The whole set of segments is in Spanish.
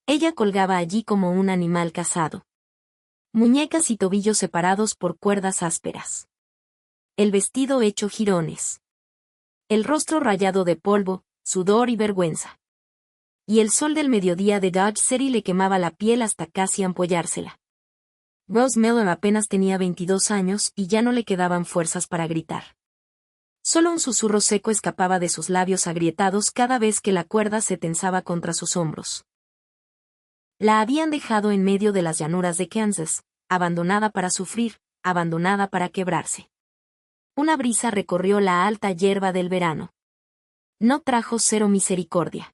Ella colgaba allí como un animal cazado. Muñecas y tobillos separados por cuerdas ásperas. El vestido hecho jirones. El rostro rayado de polvo, sudor y vergüenza. Y el sol del mediodía de Dodge City le quemaba la piel hasta casi ampollársela. Rose Miller apenas tenía 22 años y ya no le quedaban fuerzas para gritar. Solo un susurro seco escapaba de sus labios agrietados cada vez que la cuerda se tensaba contra sus hombros. La habían dejado en medio de las llanuras de Kansas, abandonada para sufrir, abandonada para quebrarse. Una brisa recorrió la alta hierba del verano. No trajo cero misericordia.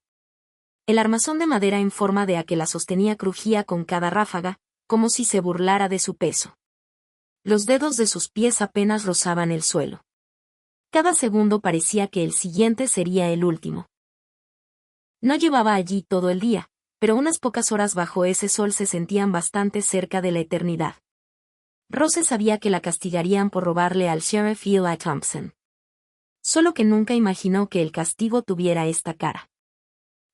El armazón de madera en forma de A que la sostenía crujía con cada ráfaga, como si se burlara de su peso. Los dedos de sus pies apenas rozaban el suelo. Cada segundo parecía que el siguiente sería el último. No llevaba allí todo el día, pero unas pocas horas bajo ese sol se sentían bastante cerca de la eternidad. Rose sabía que la castigarían por robarle al sheriff Eli Thompson. Solo que nunca imaginó que el castigo tuviera esta cara.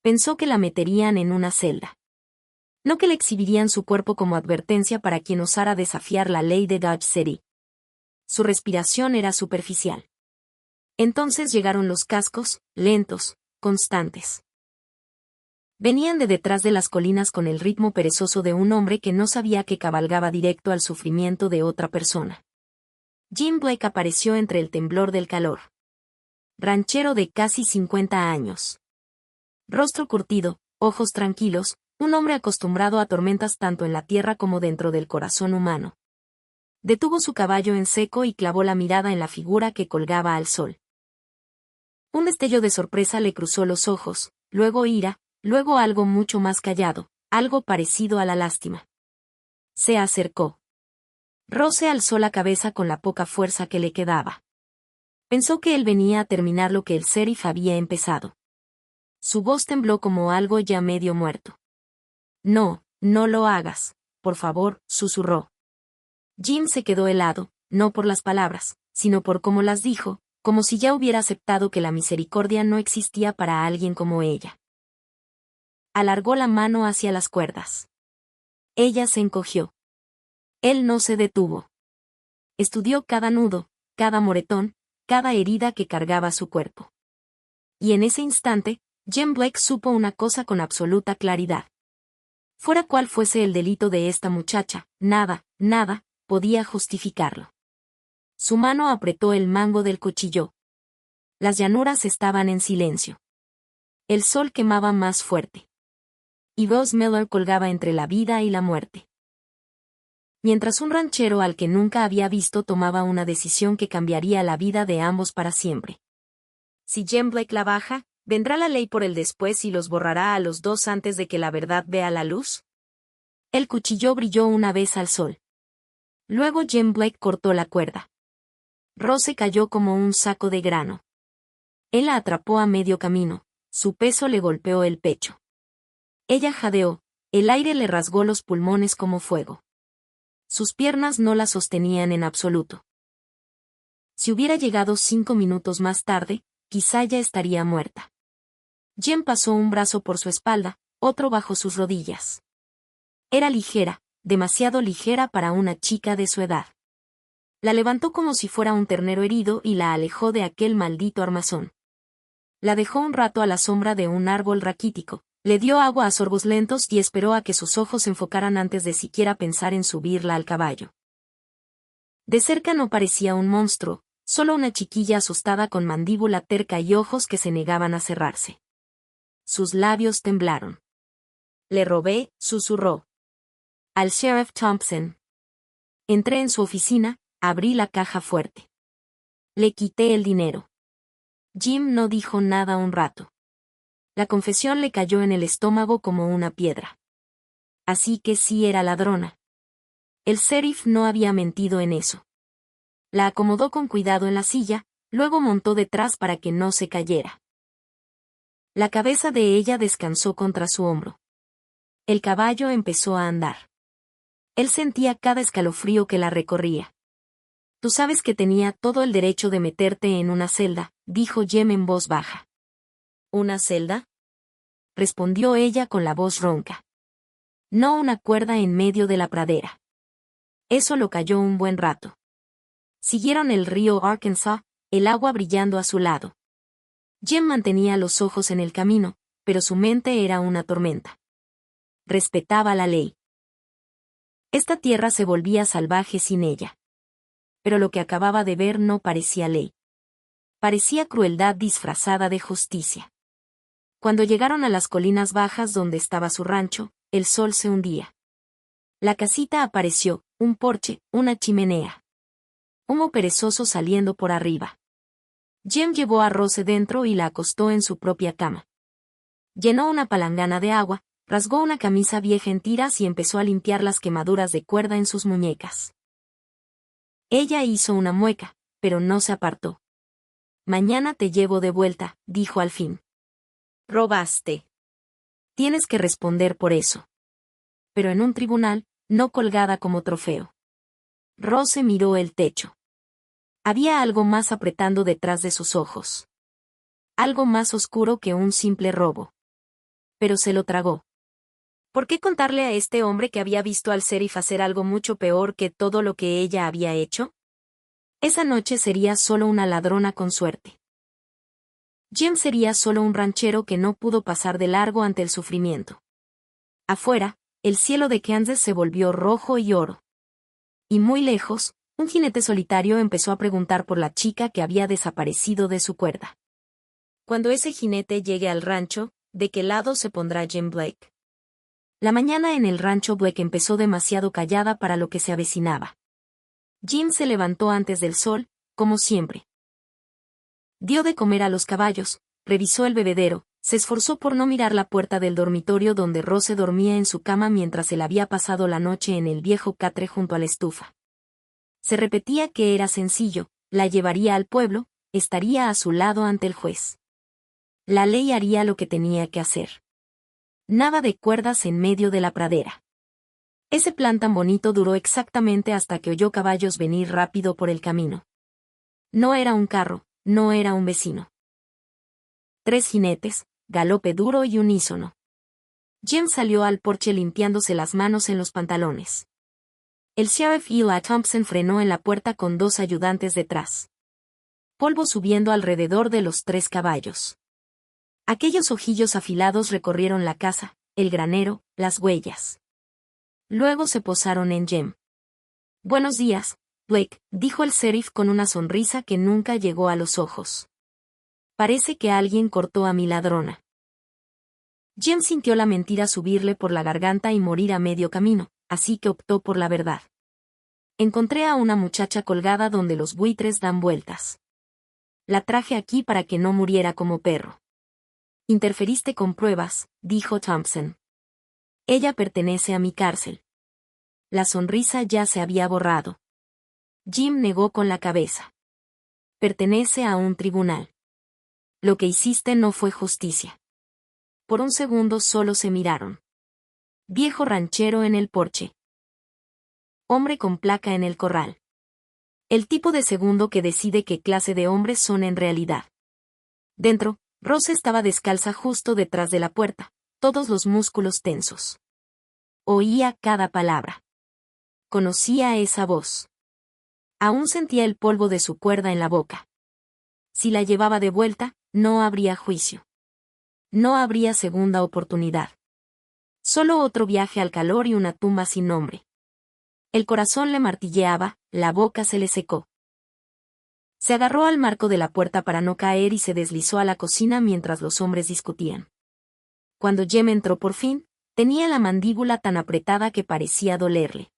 Pensó que la meterían en una celda. No que le exhibirían su cuerpo como advertencia para quien osara desafiar la ley de Dodge City. Su respiración era superficial. Entonces llegaron los cascos, lentos, constantes. Venían de detrás de las colinas con el ritmo perezoso de un hombre que no sabía que cabalgaba directo al sufrimiento de otra persona. Jim Blake apareció entre el temblor del calor. Ranchero de casi 50 años. Rostro curtido, ojos tranquilos, un hombre acostumbrado a tormentas tanto en la tierra como dentro del corazón humano. Detuvo su caballo en seco y clavó la mirada en la figura que colgaba al sol. Un destello de sorpresa le cruzó los ojos, luego ira, luego algo mucho más callado, algo parecido a la lástima. Se acercó. Rose alzó la cabeza con la poca fuerza que le quedaba. Pensó que él venía a terminar lo que el sheriff había empezado. Su voz tembló como algo ya medio muerto. No, no lo hagas, por favor, susurró. Jim se quedó helado, no por las palabras, sino por cómo las dijo, como si ya hubiera aceptado que la misericordia no existía para alguien como ella. Alargó la mano hacia las cuerdas. Ella se encogió. Él no se detuvo. Estudió cada nudo, cada moretón, cada herida que cargaba su cuerpo. Y en ese instante, Jim Blake supo una cosa con absoluta claridad. Fuera cual fuese el delito de esta muchacha, nada, podía justificarlo. Su mano apretó el mango del cuchillo. Las llanuras estaban en silencio. El sol quemaba más fuerte. Y Rose Miller colgaba entre la vida y la muerte. Mientras un ranchero al que nunca había visto tomaba una decisión que cambiaría la vida de ambos para siempre. Si Jim Blake la baja, ¿vendrá la ley por él después y los borrará a los dos antes de que la verdad vea la luz? El cuchillo brilló una vez al sol. Luego Jim Blake cortó la cuerda. Rose cayó como un saco de grano. Él la atrapó a medio camino, su peso le golpeó el pecho. Ella jadeó, el aire le rasgó los pulmones como fuego. Sus piernas no la sostenían en absoluto. Si hubiera llegado 5 minutos más tarde, quizá ya estaría muerta. Jim pasó un brazo por su espalda, otro bajo sus rodillas. Era ligera, demasiado ligera para una chica de su edad. La levantó como si fuera un ternero herido y la alejó de aquel maldito armazón. La dejó un rato a la sombra de un árbol raquítico, le dio agua a sorbos lentos y esperó a que sus ojos se enfocaran antes de siquiera pensar en subirla al caballo. De cerca no parecía un monstruo, solo una chiquilla asustada con mandíbula terca y ojos que se negaban a cerrarse. Sus labios temblaron. Le robé, susurró. Al sheriff Thompson. Entré en su oficina, abrí la caja fuerte. Le quité el dinero. Jim no dijo nada un rato. La confesión le cayó en el estómago como una piedra. Así que sí era ladrona. El sheriff no había mentido en eso. La acomodó con cuidado en la silla, luego montó detrás para que no se cayera. La cabeza de ella descansó contra su hombro. El caballo empezó a andar. Él sentía cada escalofrío que la recorría. Tú sabes que tenía todo el derecho de meterte en una celda, dijo Jim en voz baja. ¿Una celda? Respondió ella con la voz ronca. no una cuerda en medio de la pradera. Eso lo calló un buen rato. Siguieron el río Arkansas, el agua brillando a su lado. Jem mantenía los ojos en el camino, pero su mente era una tormenta. Respetaba la ley. Esta tierra se volvía salvaje sin ella. Pero lo que acababa de ver no parecía ley. Parecía crueldad disfrazada de justicia. Cuando llegaron a las colinas bajas donde estaba su rancho, el sol se hundía. La casita apareció, un porche, una chimenea. Humo perezoso saliendo por arriba. Jem llevó a Rose dentro y la acostó en su propia cama. Llenó una palangana de agua, rasgó una camisa vieja en tiras y empezó a limpiar las quemaduras de cuerda en sus muñecas. Ella hizo una mueca, pero no se apartó. Mañana te llevo de vuelta, dijo al fin. Robaste. Tienes que responder por eso. Pero en un tribunal, no colgada como trofeo. Rose miró el techo. Había algo más apretando detrás de sus ojos. Algo más oscuro que un simple robo. Pero se lo tragó. ¿Por qué contarle a este hombre que había visto al sheriff hacer algo mucho peor que todo lo que ella había hecho? Esa noche sería solo una ladrona con suerte. Jem sería solo un ranchero que no pudo pasar de largo ante el sufrimiento. Afuera, el cielo de Kansas se volvió rojo y oro. Y muy lejos, un jinete solitario empezó a preguntar por la chica que había desaparecido de su cuerda. Cuando ese jinete llegue al rancho, ¿de qué lado se pondrá Jem Blake? La mañana en el rancho Blake empezó demasiado callada para lo que se avecinaba. Jim se levantó antes del sol, como siempre. Dio de comer a los caballos, revisó el bebedero, se esforzó por no mirar la puerta del dormitorio donde Rose dormía en su cama mientras él había pasado la noche en el viejo catre junto a la estufa. Se repetía que era sencillo, la llevaría al pueblo, estaría a su lado ante el juez. La ley haría lo que tenía que hacer. Nada de cuerdas en medio de la pradera. Ese plan tan bonito duró exactamente hasta que oyó caballos venir rápido por el camino. No era un carro, no era un vecino. 3 jinetes, galope duro y unísono. Jem salió al porche limpiándose las manos en los pantalones. El sheriff Eli Thompson frenó en la puerta con 2 ayudantes detrás. Polvo subiendo alrededor de los 3 caballos. Aquellos ojillos afilados recorrieron la casa, el granero, las huellas. Luego se posaron en Jem. Buenos días, Blake, dijo el sheriff con una sonrisa que nunca llegó a los ojos. Parece que alguien cortó a mi ladrona. Jem sintió la mentira subirle por la garganta y morir a medio camino, así que optó por la verdad. Encontré a una muchacha colgada donde los buitres dan vueltas. La traje aquí para que no muriera como perro. Interferiste con pruebas, dijo Thompson. Ella pertenece a mi cárcel. La sonrisa ya se había borrado. Jim negó con la cabeza. Pertenece a un tribunal. Lo que hiciste no fue justicia. Por un segundo solo se miraron. Viejo ranchero en el porche. Hombre con placa en el corral. El tipo de segundo que decide qué clase de hombres son en realidad. Dentro, Rose estaba descalza justo detrás de la puerta, todos los músculos tensos. Oía cada palabra. Conocía esa voz. Aún sentía el polvo de su cuerda en la boca. Si la llevaba de vuelta, no habría juicio. No habría segunda oportunidad. Solo otro viaje al calor y una tumba sin nombre. El corazón le martilleaba, la boca se le secó. Se agarró al marco de la puerta para no caer y se deslizó a la cocina mientras los hombres discutían. Cuando Jem entró por fin, tenía la mandíbula tan apretada que parecía dolerle.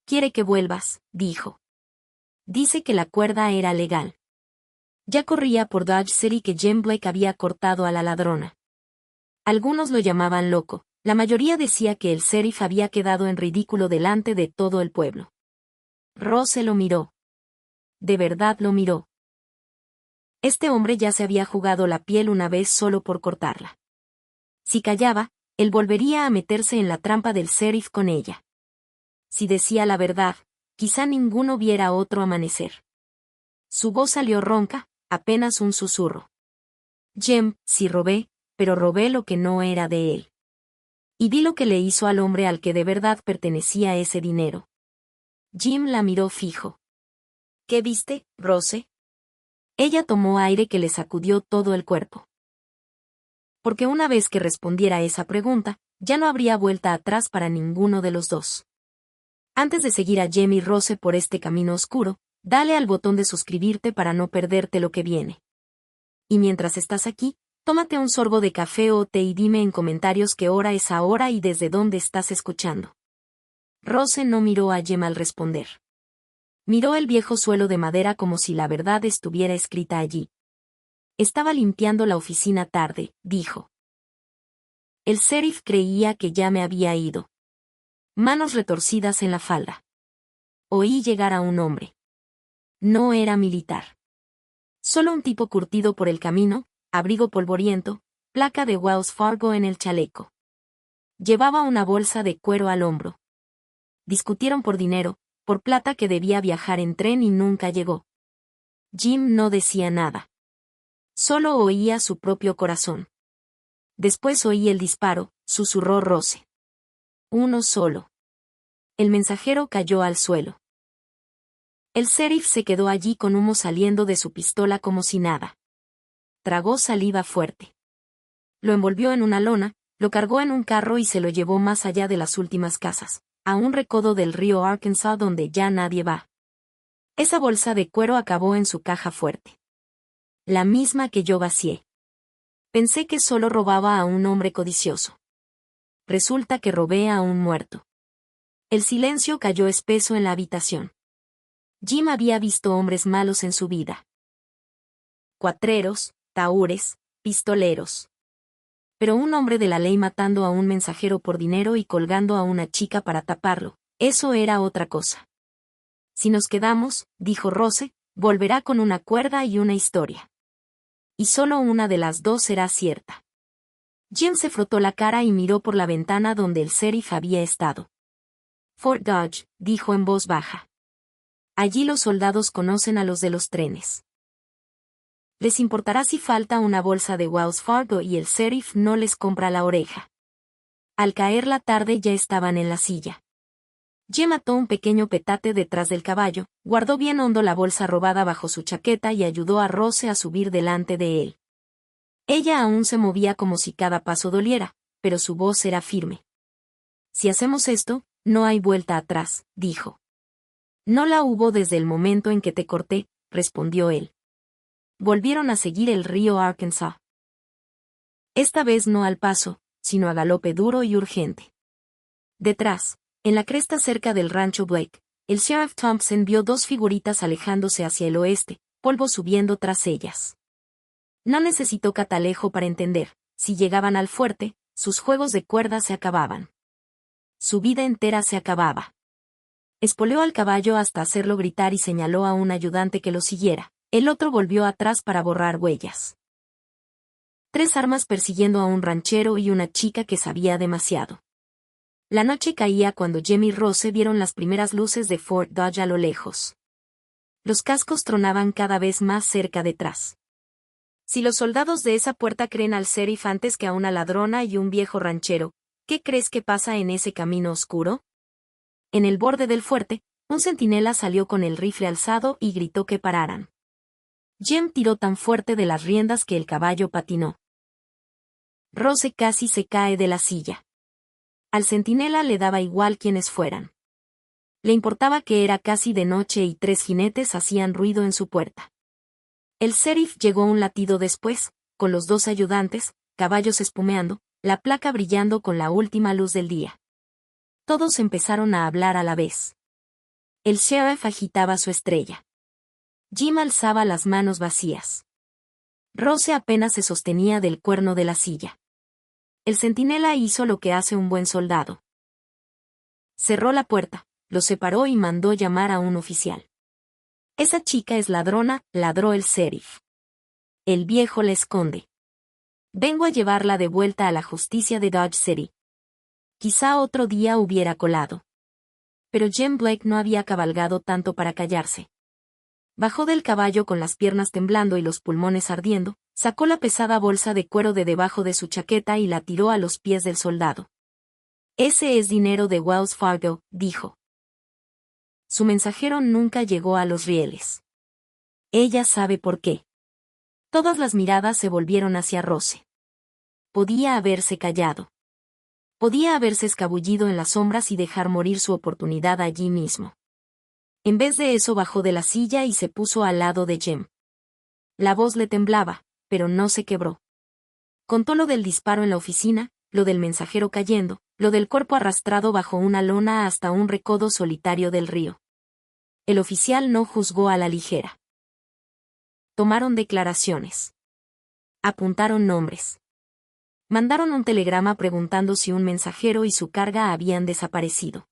«Quiere que vuelvas», dijo. Dice que la cuerda era legal. Ya corría por Dodge City que Jem Blake había cortado a la ladrona. Algunos lo llamaban loco, la mayoría decía que el sheriff había quedado en ridículo delante de todo el pueblo. Rose lo miró. De verdad lo miró. Este hombre ya se había jugado la piel una vez solo por cortarla. Si callaba, él volvería a meterse en la trampa del sheriff con ella. Si decía la verdad, quizá ninguno viera otro amanecer. Su voz salió ronca, apenas un susurro. Jem, sí robé, pero robé lo que no era de él. Y vi lo que le hizo al hombre al que de verdad pertenecía ese dinero. Jim la miró fijo. ¿Qué viste, Rose? Ella tomó aire que le sacudió todo el cuerpo. Porque una vez que respondiera esa pregunta, ya no habría vuelta atrás para ninguno de los dos. Antes de seguir a Jem y Rose por este camino oscuro, dale al botón de suscribirte para no perderte lo que viene. Y mientras estás aquí, tómate un sorbo de café o té y dime en comentarios qué hora es ahora y desde dónde estás escuchando. Rose no miró a Jem al responder. Miró el viejo suelo de madera como si la verdad estuviera escrita allí. Estaba limpiando la oficina tarde, dijo. El sheriff creía que ya me había ido. Manos retorcidas en la falda. Oí llegar a un hombre. No era militar. Solo un tipo curtido por el camino, abrigo polvoriento, placa de Wells Fargo en el chaleco. Llevaba una bolsa de cuero al hombro. Discutieron por dinero, por plata que debía viajar en tren y nunca llegó. Jim no decía nada. Solo oía su propio corazón. Después oí el disparo, susurró Rose. Uno solo. El mensajero cayó al suelo. El sheriff se quedó allí con humo saliendo de su pistola como si nada. Tragó saliva fuerte. Lo envolvió en una lona, lo cargó en un carro y se lo llevó más allá de las últimas casas, a un recodo del río Arkansas donde ya nadie va. Esa bolsa de cuero acabó en su caja fuerte. La misma que yo vacié. Pensé que solo robaba a un hombre codicioso. Resulta que robé a un muerto. El silencio cayó espeso en la habitación. Jim había visto hombres malos en su vida. Cuatreros, tahúres, pistoleros. Pero un hombre de la ley matando a un mensajero por dinero y colgando a una chica para taparlo, eso era otra cosa. Si nos quedamos, dijo Rose, volverá con una cuerda y una historia. Y solo una de las dos será cierta. Jim se frotó la cara y miró por la ventana donde el sheriff había estado. Fort Dodge, dijo en voz baja. Allí los soldados conocen a los de los trenes. Les importará si falta una bolsa de Wells Fargo y el sheriff no les compra la oreja. Al caer la tarde ya estaban en la silla. Jim ató un pequeño petate detrás del caballo, guardó bien hondo la bolsa robada bajo su chaqueta y ayudó a Rose a subir delante de él. Ella aún se movía como si cada paso doliera, pero su voz era firme. Si hacemos esto, no hay vuelta atrás, dijo. No la hubo desde el momento en que te corté, respondió él. Volvieron a seguir el río Arkansas. Esta vez no al paso, sino a galope duro y urgente. Detrás, en la cresta cerca del rancho Blake, el sheriff Thompson vio dos figuritas alejándose hacia el oeste, polvo subiendo tras ellas. No necesitó catalejo para entender, si llegaban al fuerte, sus juegos de cuerda se acababan. Su vida entera se acababa. Espoleó al caballo hasta hacerlo gritar y señaló a un ayudante que lo siguiera. El otro volvió atrás para borrar huellas. 3 armas persiguiendo a un ranchero y una chica que sabía demasiado. La noche caía cuando Jim y Rose vieron las primeras luces de Fort Dodge a lo lejos. Los cascos tronaban cada vez más cerca detrás. Si los soldados de esa puerta creen al sheriff antes que a una ladrona y un viejo ranchero, ¿qué crees que pasa en ese camino oscuro? En el borde del fuerte, un centinela salió con el rifle alzado y gritó que pararan. Jim tiró tan fuerte de las riendas que el caballo patinó. Rose casi se cae de la silla. Al centinela le daba igual quiénes fueran. Le importaba que era casi de noche y 3 jinetes hacían ruido en su puerta. El sheriff llegó un latido después, con los 2 ayudantes, caballos espumeando, la placa brillando con la última luz del día. Todos empezaron a hablar a la vez. El sheriff agitaba su estrella. Jim alzaba las manos vacías. Rose apenas se sostenía del cuerno de la silla. El centinela hizo lo que hace un buen soldado. Cerró la puerta, lo separó y mandó llamar a un oficial. Esa chica es ladrona, ladró el sheriff. El viejo la esconde. Vengo a llevarla de vuelta a la justicia de Dodge City. Quizá otro día hubiera colado. Pero Jim Blake no había cabalgado tanto para callarse. Bajó del caballo con las piernas temblando y los pulmones ardiendo, sacó la pesada bolsa de cuero de debajo de su chaqueta y la tiró a los pies del soldado. Ese es dinero de Wells Fargo, dijo. Su mensajero nunca llegó a los rieles. Ella sabe por qué. Todas las miradas se volvieron hacia Rose. Podía haberse callado. Podía haberse escabullido en las sombras y dejar morir su oportunidad allí mismo. En vez de eso bajó de la silla y se puso al lado de Jem. La voz le temblaba, pero no se quebró. Contó lo del disparo en la oficina, lo del mensajero cayendo, lo del cuerpo arrastrado bajo una lona hasta un recodo solitario del río. El oficial no juzgó a la ligera. Tomaron declaraciones. Apuntaron nombres. Mandaron un telegrama preguntando si un mensajero y su carga habían desaparecido.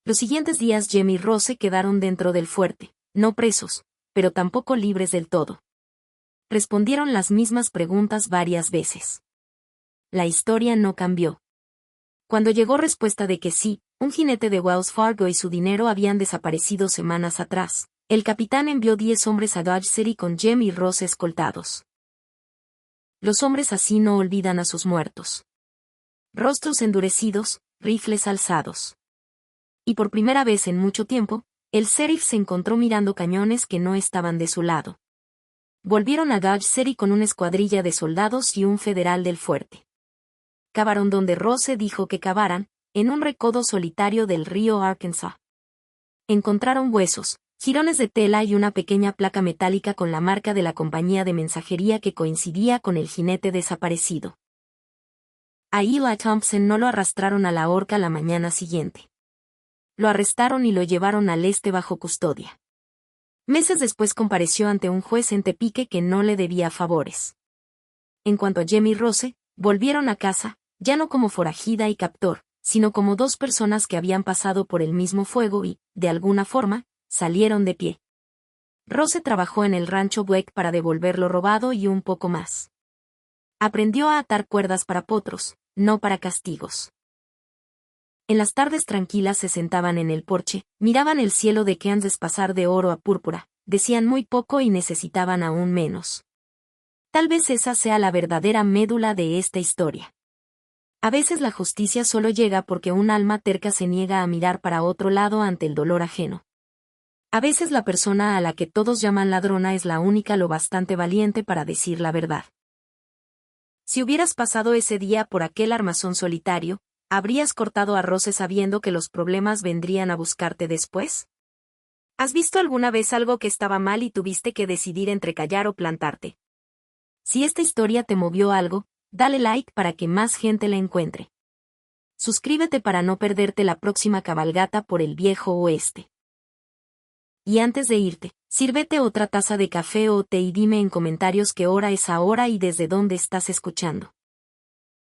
Los siguientes días Jem y Rose quedaron dentro del fuerte, no presos, pero tampoco libres del todo. Respondieron las mismas preguntas varias veces. La historia no cambió. Cuando llegó respuesta de que sí, un jinete de Wells Fargo y su dinero habían desaparecido semanas atrás, el capitán envió 10 hombres a Dodge City con Jem y Rose escoltados. Los hombres así no olvidan a sus muertos. Rostros endurecidos, rifles alzados. Y por primera vez en mucho tiempo, el sheriff se encontró mirando cañones que no estaban de su lado. Volvieron a Dodge City con una escuadrilla de soldados y un federal del fuerte. Cavaron donde Rose dijo que cavaran, en un recodo solitario del río Arkansas. Encontraron huesos, jirones de tela y una pequeña placa metálica con la marca de la compañía de mensajería que coincidía con el jinete desaparecido. A Eli Thompson no lo arrastraron a la horca la mañana siguiente. Lo arrestaron y lo llevaron al este bajo custodia. Meses después compareció ante un juez en Tepique que no le debía favores. En cuanto a Jem y Rose, volvieron a casa, ya no como forajida y captor, sino como dos personas que habían pasado por el mismo fuego y, de alguna forma, salieron de pie. Rose trabajó en el rancho Buick para devolver lo robado y un poco más. Aprendió a atar cuerdas para potros, no para castigos. En las tardes tranquilas se sentaban en el porche, miraban el cielo de Kansas pasar de oro a púrpura, decían muy poco y necesitaban aún menos. Tal vez esa sea la verdadera médula de esta historia. A veces la justicia solo llega porque un alma terca se niega a mirar para otro lado ante el dolor ajeno. A veces la persona a la que todos llaman ladrona es la única lo bastante valiente para decir la verdad. Si hubieras pasado ese día por aquel armazón solitario, ¿habrías cortado a Rose sabiendo que los problemas vendrían a buscarte después? ¿Has visto alguna vez algo que estaba mal y tuviste que decidir entre callar o plantarte? Si esta historia te movió algo, dale like para que más gente la encuentre. Suscríbete para no perderte la próxima cabalgata por el viejo oeste. Y antes de irte, sírvete otra taza de café o té y dime en comentarios qué hora es ahora y desde dónde estás escuchando.